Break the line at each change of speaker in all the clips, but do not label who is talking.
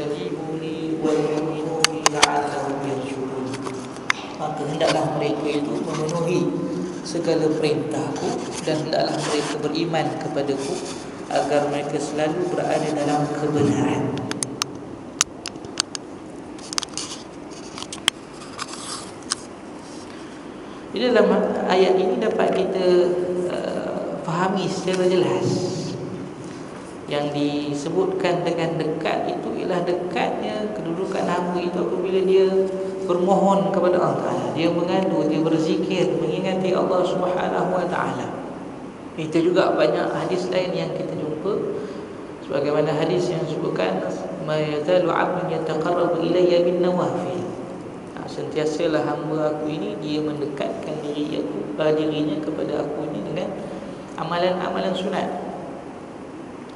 falyastajibu li wal yu'minu bi la'allahum yarshudun. Maka hendaklah mereka itu memenuhi segala perintahku, dan hendaklah mereka beriman kepadaku agar mereka selalu berada dalam kebenaran. Di dalam ayat ini dapat kita fahami secara jelas. Yang disebutkan dengan dekat itu ialah dekatnya kedudukan hamba itu apabila dia bermohon kepada Allah Ta'ala, dia mengadu, dia berzikir, mengingati Allah Subhanahu Wa Ta'ala. Itu juga banyak hadis lain yang kita jumpa, sebagaimana hadis yang disebutkan ma yazalu 'abdun yataqarrabu ilayya bin nawafil. Sentiasalah hamba aku ini dia mendekatkan dirinya kepada aku ini dengan amalan-amalan sunat.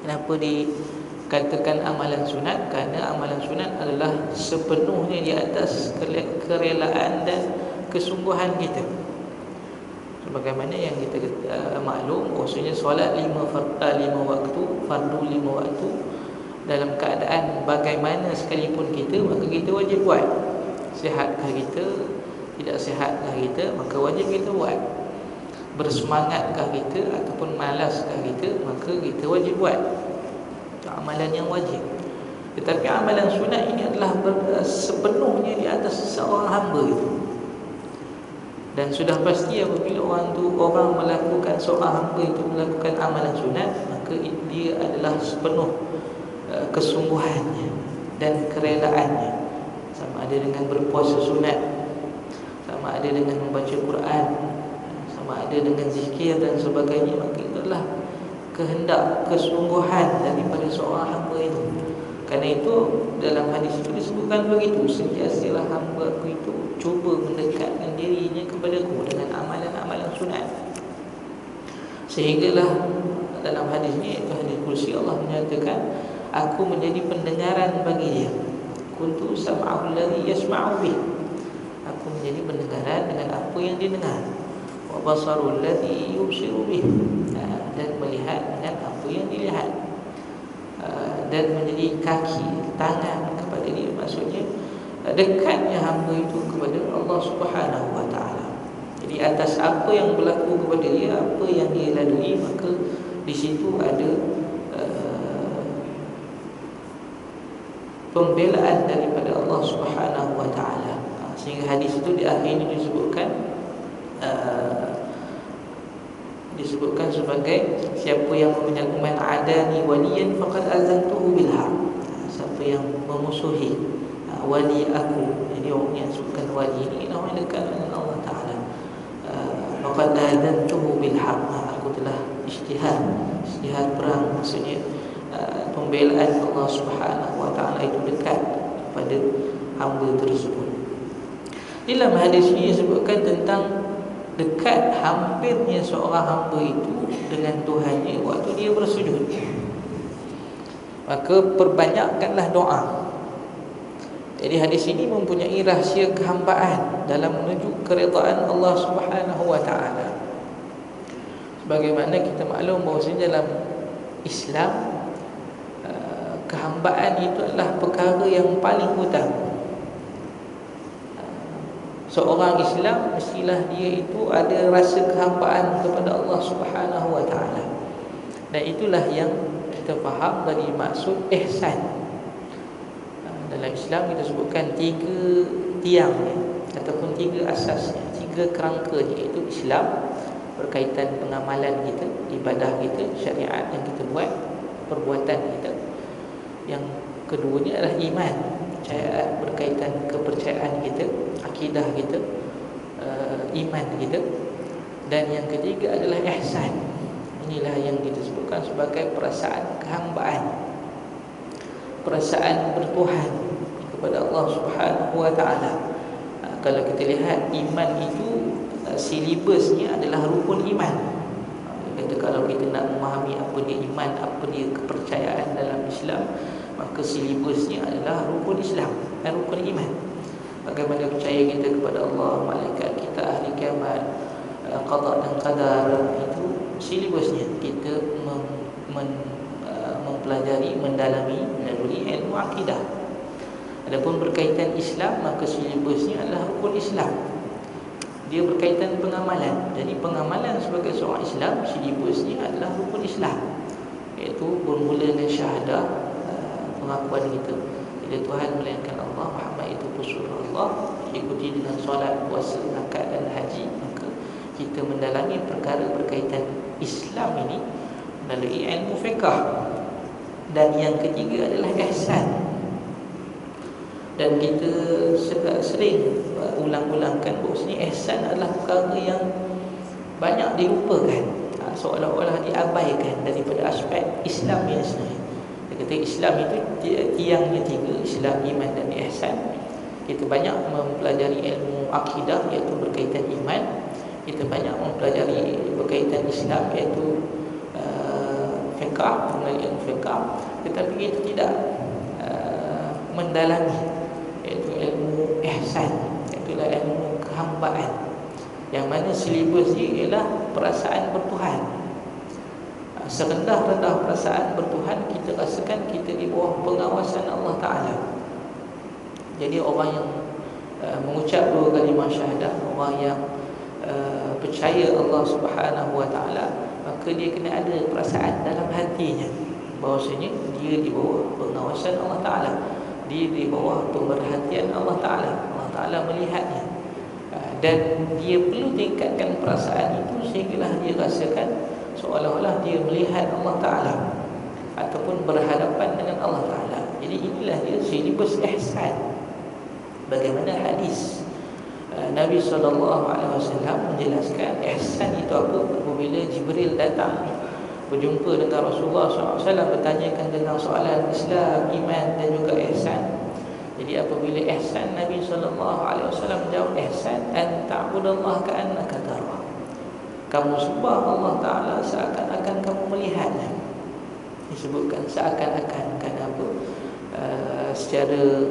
Kenapa dikatakan amalan sunat? Kerana amalan sunat adalah sepenuhnya di atas kerelaan dan kesungguhan kita. Sebagaimana yang kita maklum, bahwasanya solat 5 waktu, fardu 5 waktu, dalam keadaan bagaimana sekalipun kita, maka kita wajib buat. Sihatkah kita, tidak sihatkah kita, maka wajib kita buat. Bersemangatkah kita ataupun malaskah kita, maka kita wajib buat. Itu amalan yang wajib. Tetapi amalan sunat ini adalah sepenuhnya di atas seorang hamba itu. Dan sudah pasti apabila orang melakukan, seorang hamba itu melakukan amalan sunat, maka dia adalah sepenuh kesungguhannya dan kerelaannya. Sama ada dengan berpuasa sunat, sama ada dengan membaca Quran, sama ada dengan zikir dan sebagainya, maka itu adalah kehendak, kesungguhan daripada seorang hamba itu. Kerana itu dalam hadis itu disebutkan begitu, sentiasalah hamba aku itu cuba mendekatkan dirinya kepadaku dengan amalan-amalan sunat. Sehinggalah dalam hadis ini, iaitu hadis kursi, Allah menyatakan, aku menjadi pendengaran bagi dia. Kuntu sam'ahu alladhi yasma'u bih. Aku menjadi pendengaran dengan apa yang dia dengar. Wa basaru alladhi yubsiru bih. Dan melihat dengan apa yang dilihat. Dan menjadi kaki, tangan kepada dia. Maksudnya dekatnya hamba itu kepada Allah Subhanahu Wa Ta'ala. Jadi atas apa yang berlaku kepada dia, apa yang dia lalui, maka di situ ada pembelaan daripada Allah Subhanahu Wa Ta'ala. Sehingga hadis itu di akhir ini disebutkan sebagai siapa yang man adani waliyan faqad azantuhu bil harb. Siapa yang memusuhi wali aku, jadi orang yang sebutkan wali ini orang yang dekat dengan Allah Ta'ala, faqad azantuhu bil harb. Aku telah ijtihad perang, maksudnya pembelaan Allah Subhanahu Wa Ta'ala itu dekat kepada hamba tersebut. Dalam hadis ini disebutkan tentang dekat hampirnya seorang hamba itu dengan Tuhannya waktu dia bersujud. Maka perbanyakkanlah doa. Jadi hadis ini mempunyai rahsia kehambaan dalam menuju keredaan Allah Subhanahu Wa Ta'ala. Sebagaimana kita maklum bahawasanya dalam Islam, kehambaan itu adalah perkara yang paling utama. Seorang Islam mestilah dia itu ada rasa kehambaan kepada Allah Subhanahu Wa Ta'ala. Dan itulah yang kita faham dari maksud ihsan. Dalam Islam kita sebutkan 3 tiang ataupun 3 asasnya, 3 kerangkanya, iaitu Islam berkaitan pengamalan kita, ibadah kita, syariat yang kita buat, perbuatan kita. Yang keduanya adalah iman, kepercayaan, berkaitan kepercayaan kita, akidah kita, iman kita. Dan yang ketiga adalah ihsan. Inilah yang disebutkan sebagai perasaan kehambaan, perasaan bertuhan kepada Allah Subhanahu Wa Ta'ala. Kalau kita lihat iman itu, silibusnya adalah rukun iman. Kata kalau kita nak memahami apa dia iman, apa dia kepercayaan dalam Islam, maka silibusnya adalah rukun Islam dan rukun iman. Bagaimana percaya kita kepada Allah, malaikat kita, ahli kiamat, qada dan qadar, itu silibusnya. Kita mempelajari, mendalami melalui ilmu akidah, Adapun berkaitan Islam, maka silibusnya adalah rukun Islam. Dia berkaitan pengamalan. Jadi pengamalan sebagai seorang Islam, silibusnya adalah rukun Islam, iaitu bermula dengan syahadah, pengakuan kita bila Tuhan melainkan Allah, Muhammad itu pesuruh Allah, diikuti dengan solat, puasa, zakat dan haji. Maka kita mendalami perkara berkaitan Islam ini melalui ilmu fiqh. Dan yang ketiga adalah ihsan. Dan kita sering ulang-ulangkan bahawasanya ihsan adalah perkara yang banyak dilupakan, seolah-olah diabaikan daripada aspek Islam yang sebenarnya. Dia kata Islam itu tiangnya tiga, Islam, iman dan ihsan. Kita banyak mempelajari ilmu akidah, iaitu berkaitan iman. Kita banyak mempelajari berkaitan Islam, iaitu fiqh, melalui ilmu fiqh. Tetapi kita tidak mendalami, iaitu ilmu ihsan, iaitu ilmu kehambaan, yang mana silibus dia ialah perasaan bertuhan. Serendah-rendah perasaan bertuhan, kita rasakan kita di bawah pengawasan Allah Ta'ala. Jadi orang yang mengucap dua kalimah syahadah, orang yang percaya Allah Subhanahu Wa Ta'ala, maka dia kena ada perasaan dalam hatinya bahawasanya dia di bawah pengawasan Allah Ta'ala, dia di bawah pemerhatian Allah Ta'ala. Allah Ta'ala melihatnya, dan dia perlu tingkatkan perasaan itu sehinggalah dia rasakan seolah-olah dia melihat Allah Ta'ala ataupun berhadapan dengan Allah Ta'ala. Jadi inilah dia silibus ihsan. Bagaimana hadis Nabi SAW menjelaskan ihsan itu apa. Apabila Jibril datang berjumpa dengan Rasulullah SAW, bertanyakan tentang soalan Islam, iman dan juga ihsan. Jadi apabila ihsan, Nabi SAW menjawab, ihsan an ta'budallaha ka'annaka tarahu. Kamu sembah Allah Ta'ala seakan-akan kamu melihatnya. Disebutkan seakan-akan. Kenapa? Secara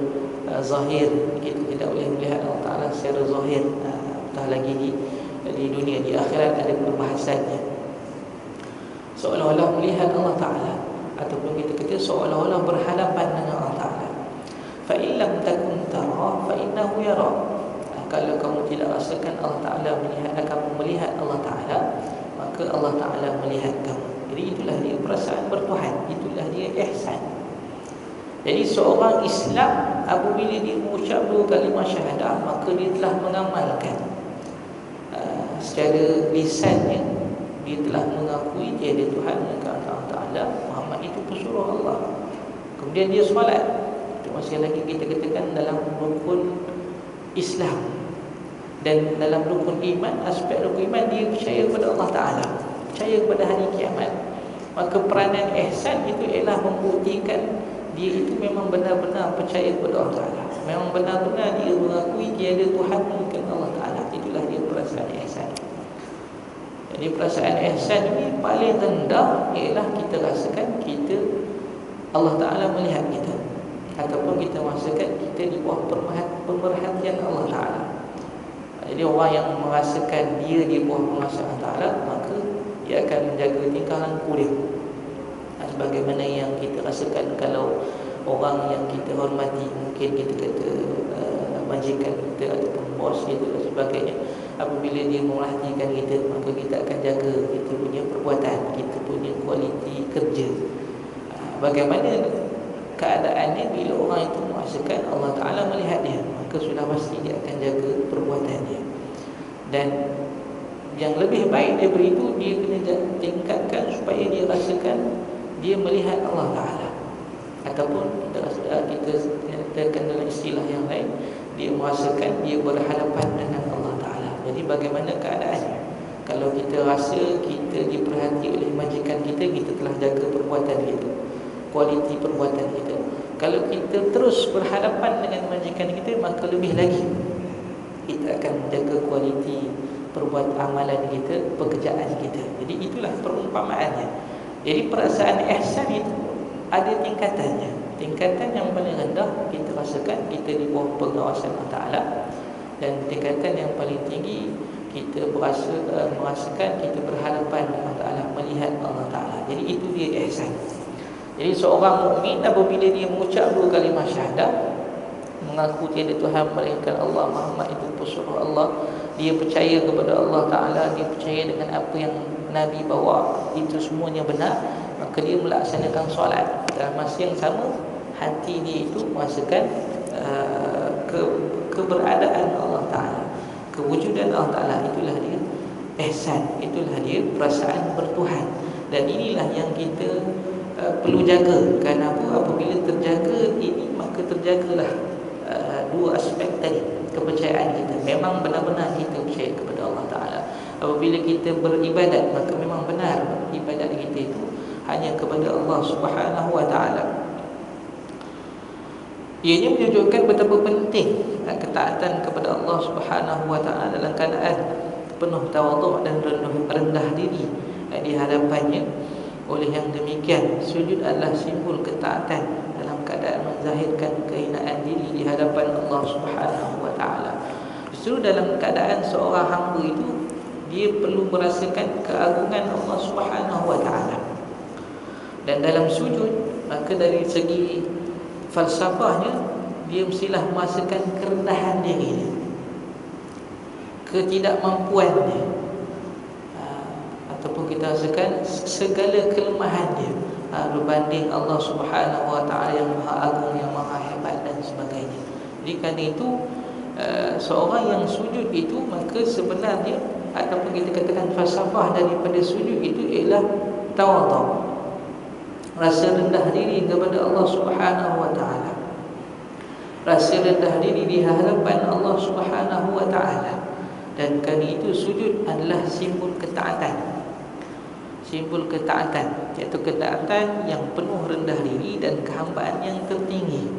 zahir kita tidak boleh melihat Allah Ta'ala secara zahir. Entah lagi di dunia, di akhirat ada perbahasannya. Seolah-olah melihat Allah Ta'ala, ataupun kita kata seolah-olah berhadapan dengan Allah Ta'ala. Fa in lam takun tara fa innahu yara. Kalau kamu tidak rasakan Allah Ta'ala melihat, kamu melihat Allah Ta'ala, maka Allah Ta'ala melihat kamu. Jadi itulah dia perasaan bertuhan, itulah dia ihsan. Jadi seorang Islam apabila dia mengucap dua kalimah syahadah, maka dia telah mengamalkan secara lisannya, dia telah mengakui tiada Tuhan melainkan Allah Ta'ala, Muhammad itu pesuruh Allah. Kemudian dia solat. Itu masih lagi kita katakan dalam rukun Islam. Dan dalam rukun iman, aspek rukun iman, dia percaya kepada Allah Ta'ala, percaya kepada hari kiamat. Maka peranan ihsan itu ialah membuktikan dia itu memang benar-benar percaya kepada Allah Ta'ala, memang benar-benar dia mengakui tiada Tuhan melainkan Allah Ta'ala. Itulah dia perasaan ihsan. Jadi perasaan ihsan ini paling rendah ialah kita rasakan kita, Allah Ta'ala melihat kita, ataupun kita rasakan kita di bawah pemerhatian Allah Ta'ala. Jadi orang yang merasakan dia di bawah pengawasan Allah Ta'ala, maka dia akan menjaga tingkah laku dia. Sebagaimana yang kita rasakan kalau orang yang kita hormati, mungkin kita kata majikan kita ataupun bos kita dan sebagainya, apabila dia memerhatikan kita, maka kita akan jaga kita punya perbuatan, kita punya kualiti kerja. Bagaimana keadaannya bila orang itu merasakan Allah Ta'ala melihat dia, maka sudah pasti dia akan jaga perbuatannya. Dan yang lebih baik daripada itu, dia kena tingkatkan supaya dia rasakan dia melihat Allah Ta'ala, ataupun kita katakan dalam istilah yang lain, dia merasakan dia berhadapan dengan Allah Ta'ala. Jadi bagaimana keadaannya? Kalau kita rasa kita diperhati oleh majikan kita, kita telah jaga perbuatan kita, kualiti perbuatan kita. Kalau kita terus berhadapan dengan majikan kita, maka lebih lagi kita akan menjaga kualiti perbuatan amalan kita, pekerjaan kita. Jadi itulah perumpamaannya. Jadi perasaan ihsan itu ada tingkatannya. Tingkatan yang paling rendah kita rasakan kita di bawah pengawasan Allah Ta'ala, dan tingkatan yang paling tinggi kita merasakan kita berhadapan dengan Allah Ta'ala, melihat Allah Ta'ala. Jadi itu dia ihsan. Jadi seorang mukmin apabila dia mengucap dua kalimah syahadah, mengaku tiada Tuhan melainkan Allah, Muhammad itu pesuruh Allah. Dia percaya kepada Allah Ta'ala, dia percaya dengan apa yang Nabi bawa, itu semuanya benar. Maka dia melaksanakan solat. Dalam masa yang sama, hati dia itu merasakan keberadaan Allah Ta'ala, kewujudan Allah Ta'ala. Itulah dia ihsan, itulah dia perasaan bertuhan. Dan inilah yang kita perlu jaga. Kenapa? Apabila terjaga ini, maka terjagalah dua aspek tadi, kepercayaan kita. Memang benar-benar kita percaya kepada Allah Ta'ala. Apabila kita beribadat, maka memang benar ibadat kita itu hanya kepada Allah Subhanahu Wa Ta'ala. Ianya menunjukkan betapa penting ketaatan kepada Allah Subhanahu Wa Ta'ala dalam keadaan penuh tawaduk dan rendah diri di hadapannya. Oleh yang demikian, sujud adalah simbol ketaatan dalam keadaan menzahirkan kehinaan diri di hadapan Allah Subhanahu Wa Ta'ala. Justru dalam keadaan seorang hamba itu, dia perlu merasakan keagungan Allah Subhanahu Wa Ta'ala. Dan dalam sujud, maka dari segi falsafahnya, dia mestilah merasakan kerendahan diri dia, ketidakmampuannya, ataupun kita rasakan segala kelemahan dia berbanding Allah Subhanahu Wa Ta'ala yang maha agung, yang maha hebat dan sebagainya. Jadi kerana itu, seorang yang sujud itu, maka sebenarnya, ataupun kita katakan falsafah daripada sujud itu ialah tawaduk, rasa rendah diri kepada Allah Subhanahu Wa Ta'ala, rasa rendah diri di hadapan Allah Subhanahu Wa Ta'ala. Dan kerana itu sujud adalah simbol ketaatan, simbol ketaatan, iaitu ketaatan yang penuh rendah diri dan kehambaan yang tertinggi.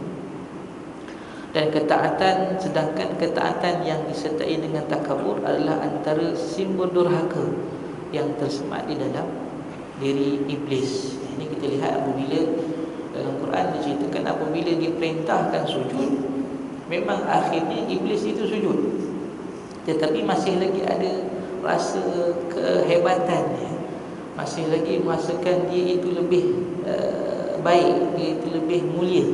Dan ketaatan, sedangkan ketaatan yang disertai dengan takabur adalah antara simbol durhaka yang tersemat di dalam diri iblis. Ini kita lihat apabila dalam Quran diceritakan apabila diperintahkan sujud, memang akhirnya iblis itu sujud, tetapi masih lagi ada rasa kehebatannya, masih lagi merasakan dia itu lebih baik, dia itu lebih mulia.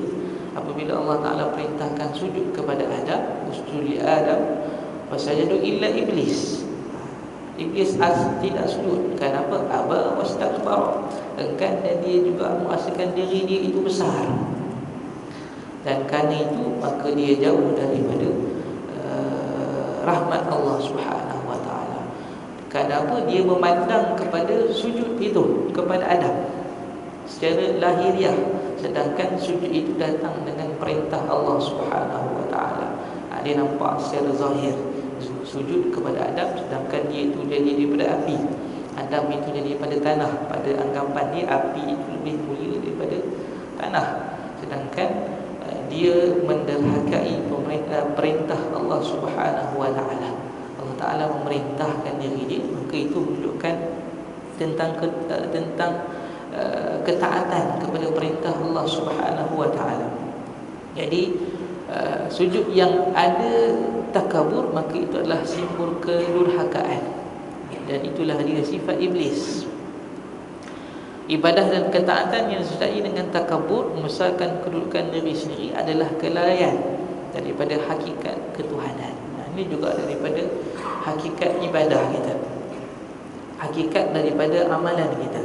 Apabila Allah Ta'ala perintahkan sujud kepada Adam, usjud li Adam fasajadu illa iblis. Iblis tidak sujud. Kenapa? Aba wastakbara. Enggan, dan dia juga merasakan diri dia itu besar. Dan kerana itu, maka dia jauh daripada rahmat Allah Subhanahu Wa Ta'ala. Kenapa? Dia memandang kepada sujud itu kepada Adam secara lahiriah, sedangkan sujud itu datang dengan perintah Allah Subhanahu Wa Ta'ala. Dia nampak secara zahir sujud kepada Adam, sedangkan dia itu jadi daripada api, Adam itu jadi daripada tanah. Pada anggapan dia, api itu lebih mulia daripada tanah, sedangkan dia menderhakai perintah Allah Subhanahu Wa Ta'ala. Allah Ta'ala memerintahkan diri dia, maka itu menunjukkan tentang ketaatan kepada perintah Allah Subhanahu Wa Ta'ala. Jadi sujud yang ada takabur, maka itu adalah simbol kedurhakaan, dan itulah dia sifat iblis. Ibadah dan ketaatan yang disertai dengan takabur, membesarkan kedudukan diri sendiri, adalah kelalaian daripada hakikat ketuhanan. Ini juga daripada hakikat ibadah kita, hakikat daripada amalan kita.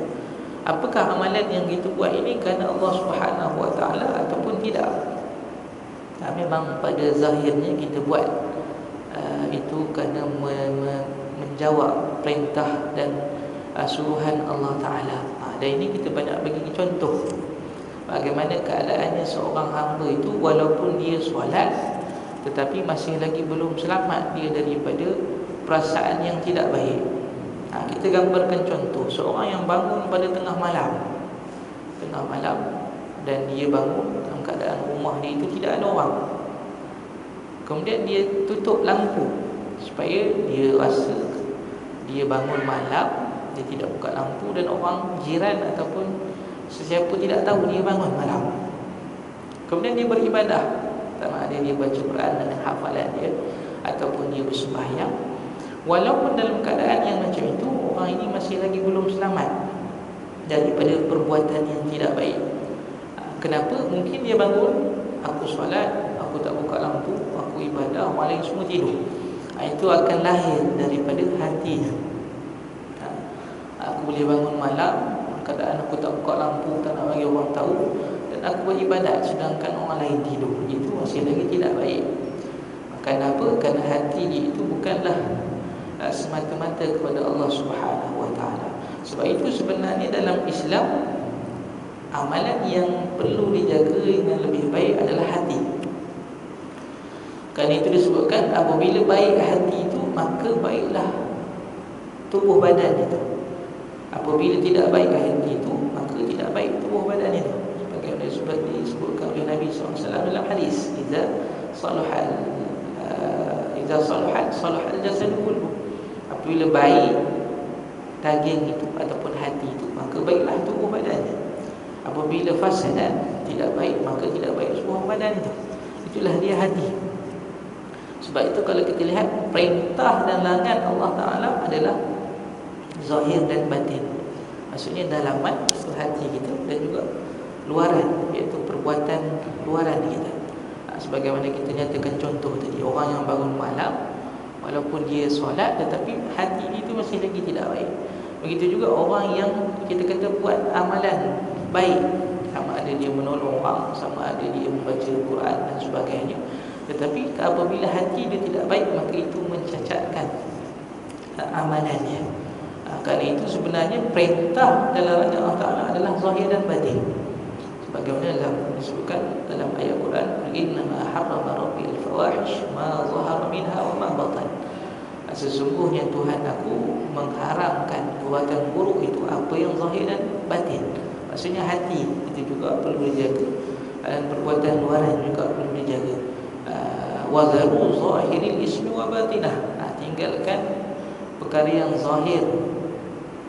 Apakah amalan yang kita buat ini kerana Allah Subhanahu Wa Ta'ala ataupun tidak? Memang pada zahirnya kita buat itu kerana menjawab perintah dan suruhan Allah Ta'ala. Dan ini kita banyak bagi contoh bagaimana keadaannya seorang hamba itu, walaupun dia solat, tetapi masih lagi belum selamat dia daripada perasaan yang tidak baik. Kita gambarkan contoh seorang yang bangun pada tengah malam, dan dia bangun dalam keadaan rumah dia itu tidak ada orang. Kemudian dia tutup lampu supaya dia rasa dia bangun malam, dia tidak buka lampu, dan orang jiran ataupun sesiapa tidak tahu dia bangun malam. Kemudian dia beribadah, sama ada dia baca Quran dengan hafalan dia ataupun dia bersembahyang. Walaupun dalam keadaan yang macam itu, orang ini masih lagi belum selamat daripada perbuatan yang tidak baik. Kenapa? Mungkin dia bangun, aku solat, aku tak buka orang lain semua tidur. Itu akan lahir daripada hatinya. Aku boleh bangun malam, keadaan aku tak buka lampu, tak nak bagi orang tahu, dan aku beribadat sedangkan orang lain tidur. Itu masih lagi tidak baik. Kenapa? Kerana hati itu bukanlah semata-mata kepada Allah Subhanahu Wa Taala. Sebab itu sebenarnya dalam Islam, amalan yang perlu dijaga dengan lebih baik adalah hati. Kerana itu disebutkan apabila baik hati itu, maka baiklah tubuh badan itu. Apabila tidak baik hati itu, maka tidak baik tubuh badan itu. Sebagaimana disebutkan oleh Nabi SAW dalam hadis, Iza salahat jasad kullu. Apabila baik daging itu ataupun hati itu, maka baiklah tubuh badannya. Apabila fasadat, tidak baik, maka tidak baik semua badan itu. Itulah dia hati. Sebab itu kalau kita lihat, perintah dan larangan Allah Ta'ala adalah zahir dan batin. Maksudnya dalaman itu hati kita, dan juga luaran, iaitu perbuatan luaran kita. Sebagaimana kita nyatakan contoh tadi, orang yang bangun malam, walaupun dia solat, tetapi hati itu masih lagi tidak baik. Begitu juga orang yang kita kata buat amalan baik, sama ada dia menolong orang, sama ada dia membaca Quran dan sebagainya, tetapi apabila hati dia tidak baik, maka itu mencacatkan amalannya. Kerana itu sebenarnya perintah dalam Allah Ta'ala adalah zahir dan batin. Sebagaimana disebutkan dalam ayat Quran, innama harrama rabbil fawahish ma zahara minha wa ma batan. Sesungguhnya Tuhan aku mengharamkan perbuatan buruk itu, apa yang zahir dan batin. Maksudnya hati itu juga perlu dijaga, dan perbuatan luaran juga perlu dijaga. Wa zaru zahiril ismi wa batinah. Tinggalkan perkara yang zahir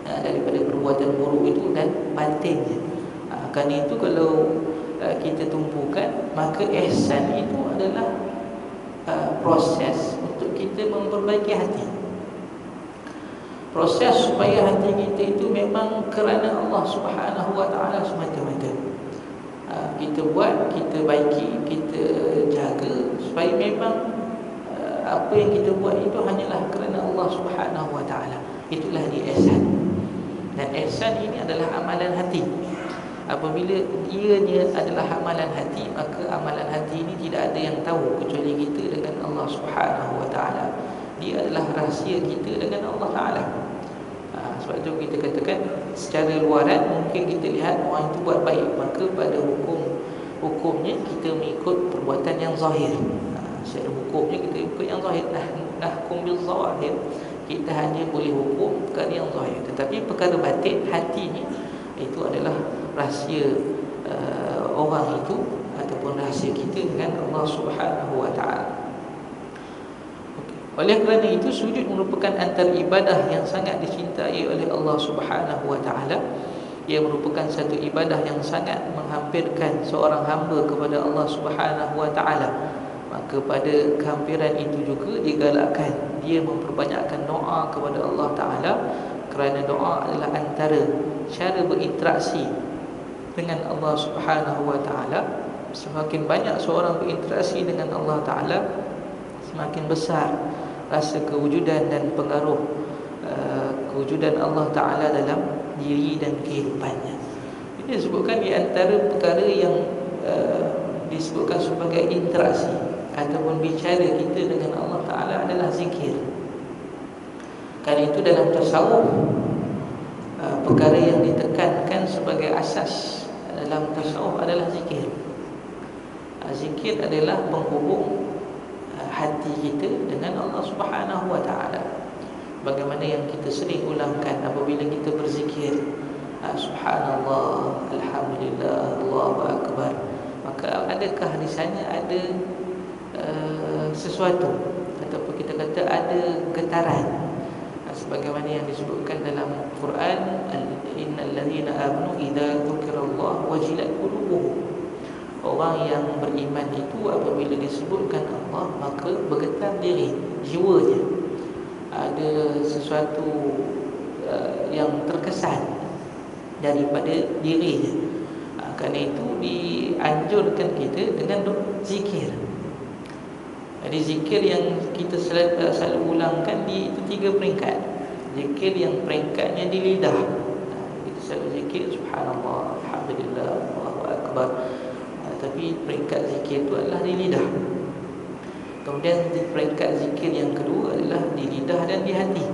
daripada perbuatan buruk itu dan batinnya. Kerana itu kalau kita tumpukan, maka ihsan itu adalah proses untuk kita memperbaiki hati. Proses supaya hati kita itu memang kerana Allah Subhanahu Wa Taala semata-mata. Kita buat, kita baiki, kita jaga supaya memang apa yang kita buat itu hanyalah kerana Allah Subhanahu Wa Taala. Itulah dia ihsan. Dan ihsan ini adalah amalan hati. Apabila ianya adalah amalan hati, maka amalan hati ini tidak ada yang tahu kecuali kita dengan Allah Subhanahu Wa Taala. Dia adalah rahsia kita dengan Allah Taala. Sebab itu kita katakan secara luaran mungkin kita lihat orang itu buat baik, maka pada hukumnya kita mengikut perbuatan yang zahir. Secara hukumnya kita ikut yang zahir. Nahkum bil zawahir. Kita hanya boleh hukum perkara yang zahir, tetapi perkara batin hatinya itu adalah rahsia orang itu ataupun rahsia kita dengan Allah Subhanahu Wa Taala. Oleh kerana itu, sujud merupakan antara ibadah yang sangat dicintai oleh Allah Subhanahu Wa Taala. Ia merupakan satu ibadah yang sangat menghampirkan seorang hamba kepada Allah Subhanahu Wa Taala. Maka pada kehampiran itu juga digalakkan dia memperbanyakkan doa kepada Allah Ta'ala, kerana doa adalah antara cara berinteraksi dengan Allah Subhanahu Wa Ta'ala. Semakin banyak seorang berinteraksi dengan Allah Ta'ala, semakin besar rasa kewujudan dan pengaruh kewujudan Allah Ta'ala dalam diri dan kehidupannya. Ini disebutkan di antara perkara yang disebutkan sebagai interaksi ataupun bicara kita dengan Allah Ta'ala adalah zikir. Kerana itu dalam tasawuf, perkara yang ditekankan sebagai asas dalam tasawuf adalah zikir. Zikir adalah penghubung hati kita dengan Allah Subhanahu Wa Ta'ala. Bagaimana yang kita sering ulangkan apabila kita berzikir, Subhanallah, Alhamdulillah, Allahu Akbar, maka adakah di sana ada sesuatu, ataupun kita kata ada getaran, sebagaimana yang disebutkan dalam Quran, innal ladzina amanu idza dzukirallahu wajilat qulubuhum. Orang yang beriman itu apabila disebutkan Allah, maka bergetar diri, jiwanya. Ada sesuatu yang terkesan daripada dirinya. Kerana itu dianjurkan kita dengan zikir. Jadi zikir yang kita selalu ulangkan itu 3 peringkat. Zikir yang peringkatnya di lidah. Kita selalu zikir subhanallah, alhamdulillah, Allahu akbar. Tapi peringkat zikir itu adalah di lidah. Kemudian peringkat zikir yang kedua adalah di lidah dan di hati.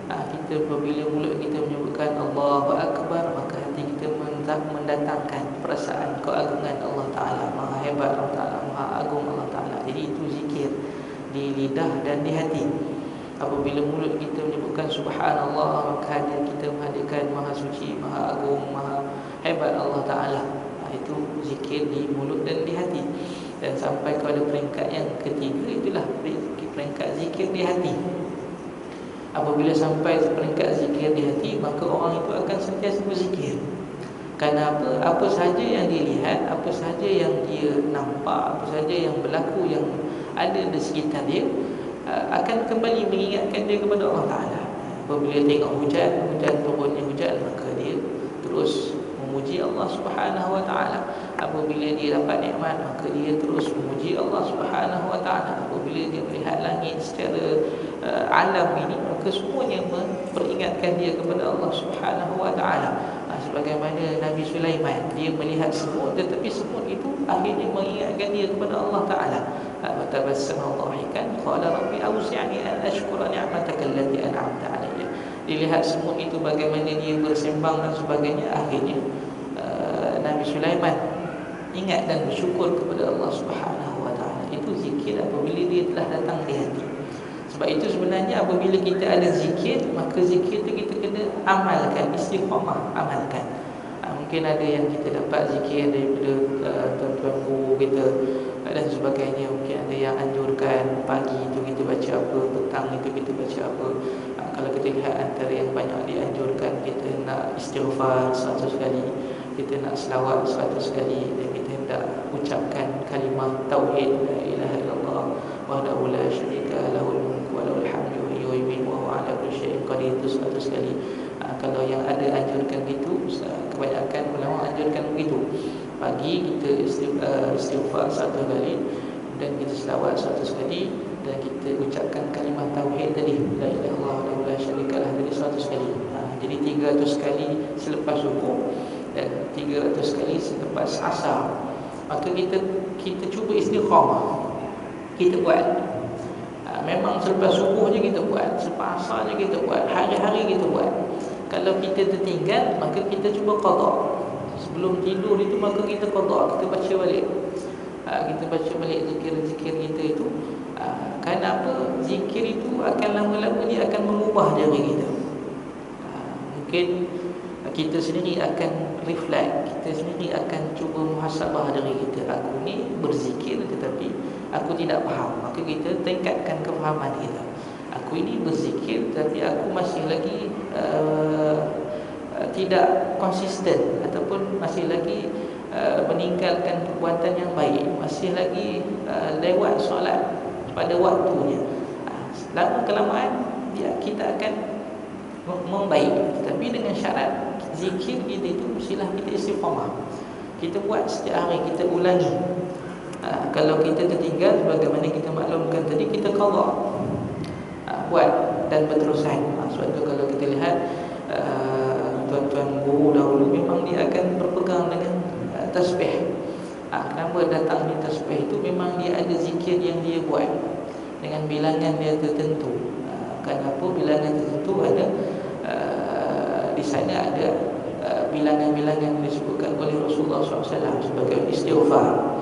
Kita apabila mulut kita menyebutkan Allahu akbar, maka hati kita mendatangkan perasaan keagungan Allah Ta'ala, maha hebat Allah Ta'ala, maha agung Allah Ta'ala. Jadi itu zikir di lidah dan di hati. Apabila mulut kita menyebutkan subhanallah, maka hati kita menghadirkan maha suci, maha agung, maha hebat Allah Ta'ala. Itu zikir di mulut dan di hati. Dan sampai kepada peringkat yang ketiga, itulah peringkat zikir di hati. Apabila sampai peringkat zikir di hati, maka orang itu akan sentiasa berzikir. Kerana apa? Apa sahaja yang dia lihat, apa sahaja yang dia nampak, apa sahaja yang berlaku, yang ada di sekitar dia, akan kembali mengingatkan dia kepada Allah Ta'ala. Apabila tengok hujan turunnya hujan, maka dia terus memuji Allah Subhanahu Wa Ta'ala. Apabila dia dapat nikmat, maka dia terus memuji Allah Subhanahu Wa Ta'ala. Apabila dia melihat langit secara alam ini, maka semuanya memperingatkan dia kepada Allah Subhanahu Wa Ta'ala. Sebagaimana Nabi Sulaiman, dia melihat semut, tetapi semut itu akhirnya mengingatkan dia kepada Allah Ta'ala. Fatabassama dhahikan qala rabbi awzi'ni an ashkura ni'mataka allati an'amta 'alayya. Dilihat semut itu bagaimana dia bersembang dan sebagainya, akhirnya Nabi Sulaiman ingat dan bersyukur kepada Allah Subhanahu Wa Ta'ala. Itu zikir apabila dia telah datang di hati. Sebab itu sebenarnya apabila kita ada zikir, maka zikir itu kita kena amalkan, istiqamah, amalkan. Mungkin ada yang kita dapat zikir daripada tuan-tuan guru kita dan sebagainya. Mungkin ada yang anjurkan pagi itu kita baca apa, petang itu kita baca apa. Kalau kita lihat antara yang banyak dianjurkan, kita nak istighfar 100 kali, kita nak selawat 100 kali, dan kita hendak ucapkan kalimah tauhid, la ilaha illallah wahdahu la syarika lahul mulku wa lahul hamdu wa yuhyi wa huwa ala kulli syai'in qadir, itu 100 kali. Kalau yang ada anjurkan gitu, kebanyakan ulama anjurkan begitu. Pagi kita istighfar 1 kali, dan kita selawat 100 kali, dan kita ucapkan kalimah tauhid tadi, la ilaha illallah wahdahu la syarika lah, tadi 100 kali. Jadi 300 kali selepas subuh dan 300 kali selepas asar. Maka kita cuba istiqamah, kita buat. Memang selepas subuh je kita buat, selepas asar je kita buat, hari-hari kita buat. Kalau kita tertinggal, maka kita cuba qada. Sebelum tidur itu, maka kita qada, kita baca balik. Kita baca balik zikir-zikir kita itu. Kerana apa? Zikir itu akan lama-lama dia akan mengubah diri kita. Mungkin kita sendiri akan reflect, kita sendiri akan cuba muhasabah diri kita. Aku ni berzikir tetapi aku tidak faham, maka kita tingkatkan kefahaman kita. Aku ini berzikir tapi aku masih lagi tidak konsisten, ataupun masih lagi meninggalkan perbuatan yang baik, masih lagi lewat solat pada waktunya. Lama kelamaan kita akan membaik, tapi dengan syarat zikir kita itu mestilah kita istiqamah. Kita buat setiap hari, kita ulangi. Kalau kita tertinggal, bagaimana kita maklumkan tadi, kita qada, buat dan berterusan. Sebab itu kalau kita lihat tuan-tuan guru dahulu, memang dia akan berpegang dengan tasbih. Kenapa datang di tasbih itu, memang dia ada zikir yang dia buat dengan bilangan dia tertentu. Kenapa bilangan tertentu ada? Di sana ada bilangan-bilangan yang disebutkan oleh Rasulullah SAW sebagai istighfar.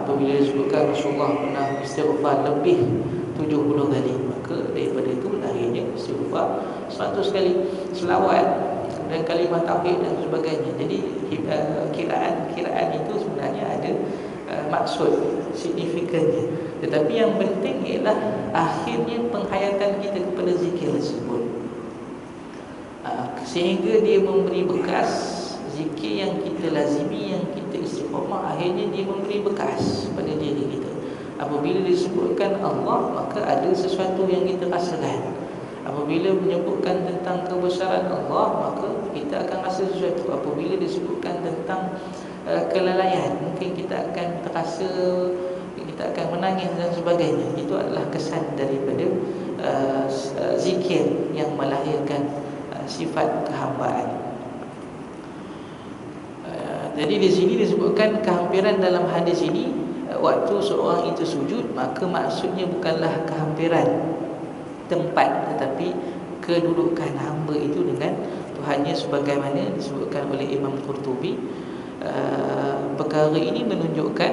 Apabila disebutkan Rasulullah pernah istighfar lebih 70 kali, maka daripada itu lahirnya istighfar 100 kali, selawat dan kalimah tauhid dan sebagainya. Jadi kiraan itu sebenarnya ada maksud signifikannya. Tetapi yang penting ialah akhirnya penghayatan kita kepada zikir tersebut, sehingga dia memberi bekas. Zikir yang kita lazimi, yang kita istiqamah, akhirnya dia memberi bekas pada diri kita. Apabila disebutkan Allah, maka ada sesuatu yang kita rasakan. Apabila menyebutkan tentang kebesaran Allah, maka kita akan rasa sesuatu. Apabila disebutkan tentang kelalaian, mungkin kita akan terasa, kita akan menangis dan sebagainya. Itu adalah kesan daripada zikir yang melahirkan sifat kehambaan. Jadi di sini disebutkan kehampiran dalam hadis ini, waktu seorang itu sujud, maka maksudnya bukanlah kehampiran tempat, tetapi kedudukan hamba itu dengan Tuhannya, sebagaimana disebutkan oleh Imam Qurtubi. Perkara ini menunjukkan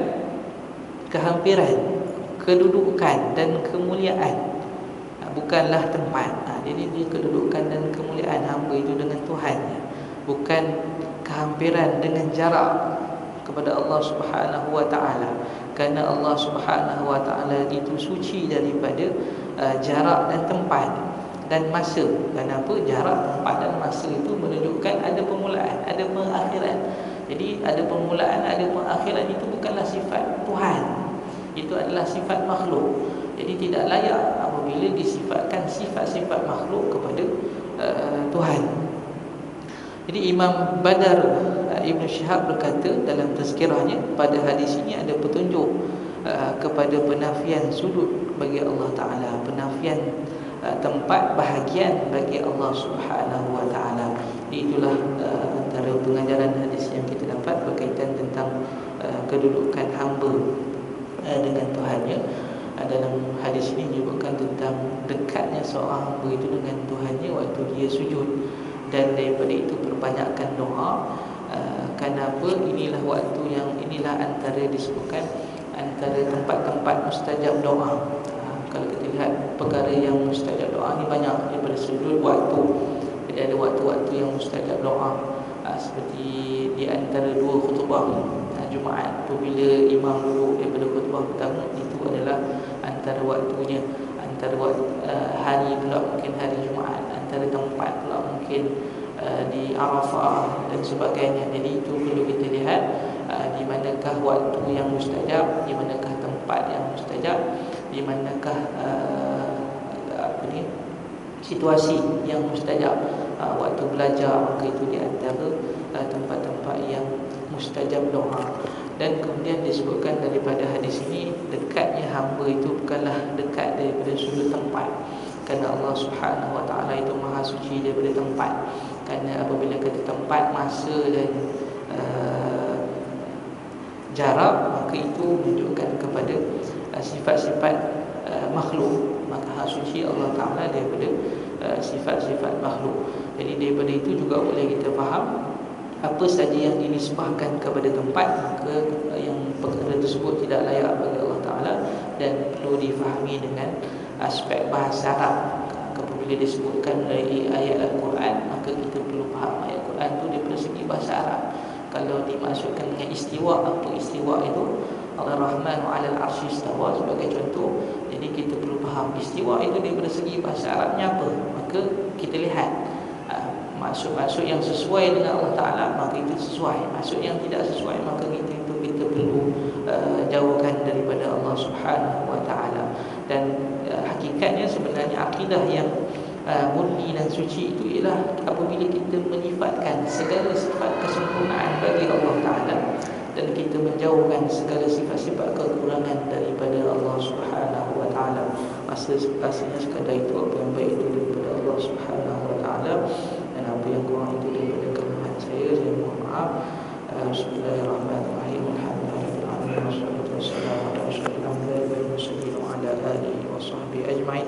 kehampiran, kedudukan dan kemuliaan, bukanlah tempat. Jadi dia kedudukan dan kemuliaan hamba itu dengan Tuhannya, bukan kehampiran dengan jarak kepada Allah Subhanahu wa taala. Kerana Allah Subhanahu wa taala itu suci daripada jarak dan tempat dan masa. Kenapa? Jarak, tempat dan masa itu menunjukkan ada permulaan, ada pengakhiran. Jadi ada permulaan, ada pengakhiran, itu bukanlah sifat Tuhan. Itu adalah sifat makhluk. Jadi tidak layak apabila disifatkan sifat-sifat makhluk kepada Tuhan. Jadi Imam Badar Ibn Syihab berkata dalam tazkirahnya, pada hadis ini ada petunjuk kepada penafian sudut bagi Allah Ta'ala, penafian tempat bahagian bagi Allah Subhanahu wa taala. Itulah antara pengajaran hadis yang kita dapat berkaitan tentang kedudukan hamba dengan Tuhannya. Dalam hadis ini menyebutkan tentang dekatnya seorang hamba itu dengan Tuhannya waktu dia sujud, dan daripada itu perbanyakkan doa. Kenapa? Inilah waktu yang, inilah antara disebutkan antara tempat-tempat mustajab doa. Kalau kita lihat perkara yang mustajab doa ni banyak daripada sudut waktu. Jadi ada waktu-waktu yang mustajab doa, seperti di antara dua khutbah Jumaat tu, bila imam duduk daripada khutbah pertama, itu adalah antara waktunya. Antara waktu, hari pula mungkin hari Jumaat, antara tempat pula mungkin di Arafah dan sebagainya. Jadi itu perlu kita lihat di manakah waktu yang mustajab, di manakah tempat yang mustajab, di manakah situasi yang mustajab. Waktu belajar, maka itu di antara tempat-tempat yang mustajab doa. Dan kemudian disebutkan daripada hadis ini, dekatnya hamba itu bukanlah dekat daripada sudut tempat, kerana Allah Subhanahu wa taala itu maha suci daripada tempat. Kerana apabila kata tempat, masa dan jarak, maka itu menunjukkan kepada sifat-sifat makhluk. Maka suci Allah Ta'ala daripada sifat-sifat makhluk. Jadi daripada itu juga boleh kita faham apa saja yang dinisbahkan kepada tempat, maka yang perkara tersebut tidak layak bagi Allah Ta'ala dan perlu difahami dengan aspek bahasa Arab. Apabila disebutkan dari ayat Al-Quran, maka kita perlu faham ayat Al-Quran itu daripada segi bahasa Arab. Kalau dimasukkan dengan istiwa, apa istiwa itu? Ar-Rahman 'alal 'arsy istawa sebagai contoh. Jadi kita perlu faham istiwa itu daripada segi bahasa Arabnya apa. Maka kita lihat maksud-maksud yang sesuai dengan Allah Ta'ala, maka itu sesuai. Maksud yang tidak sesuai, maka kita perlu jauhkan daripada Allah Subhanahu wa Ta'ala. Dan hakikatnya sebenarnya akidah yang murni dan suci itu ialah apabila kita menyifatkan segala sifat kesempurnaan bagi Allah Ta'ala, dan kita menjauhkan segala sifat-sifat kekurangan daripada Allah Subhanahu wa Ta'ala. Aslinya sekadar itu, apa yang baik itu daripada Allah Subhanahu wa Ta'ala, dan apa yang kurang itu daripada kelemahan saya mohon maaf. Bismillahirrahmanirrahim. Alhamdulillahirabbil alamin, wassalatu wassalamu ala asyrofil anbiya'i wal mursalin wa ala alihi wa sahbihi ajma'in.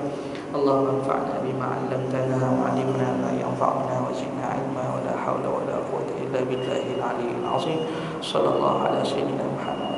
Allahumma anfa'na bima 'allamtana wa 'allimna ma yanfa'una wa zidna 'ilma wa la haula wa la quwwata illa billahil 'aliyyil 'azim. Sallallahu ala sayyidina Muhammad